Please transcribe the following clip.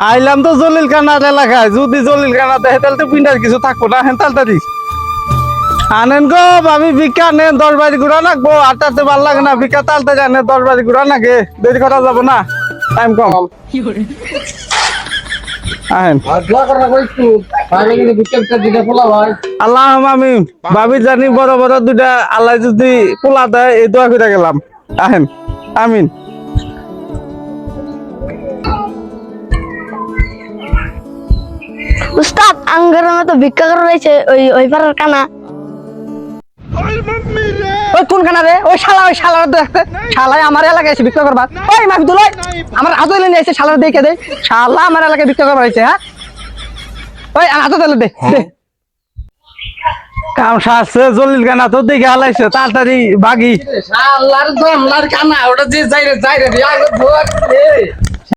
আইলাম তো জলিল কানার এলাকায়, যদি জলিল কানা দেখে তাহলে তো পিন্ডার কিছু থাকবো না। হেন তাড়াতাড়ি আনেন গো ভাবি, ভিক্ষা আনেন। 10 বাড়ি ঘুরা লাগবো, আটটাতে ভাল লাগে না। ভিক্ষা তাড়াতাড়ি আনেন, 10 বাড়ি ঘুরা নাগে, দেরি করা যাবো না, টাইম কম। আহেন আল্লাহ আমিন। ভাবি জানি বড় বড় দুইটা আল্লাহ যদি পোলা দেয়, এই দোয়া করে গেলাম। আহেন আমিন। উস্তাদ আঙ্গারের মতো ভিক্ষা করে রয়েছে ওই পাড়ার কানা। ওই কোন কানা রে? ওই শালার দেখতে শালাই আমার এলাকায় এসে ভিক্ষা করবা। ওই মাহফিদুল ওই আমার হাতলে নিয়ে এসে শালার দেখে দে, শালা আমার এলাকায় ভিক্ষা করবা হয়েছে। হ্যাঁ ওই হাতলে দে দে। কাম সারছে জলিল কানা তো দেখে হালাইছে, তাড়াতাড়ি বাগি। শালার দমলার কানা ওটা যে যাইরে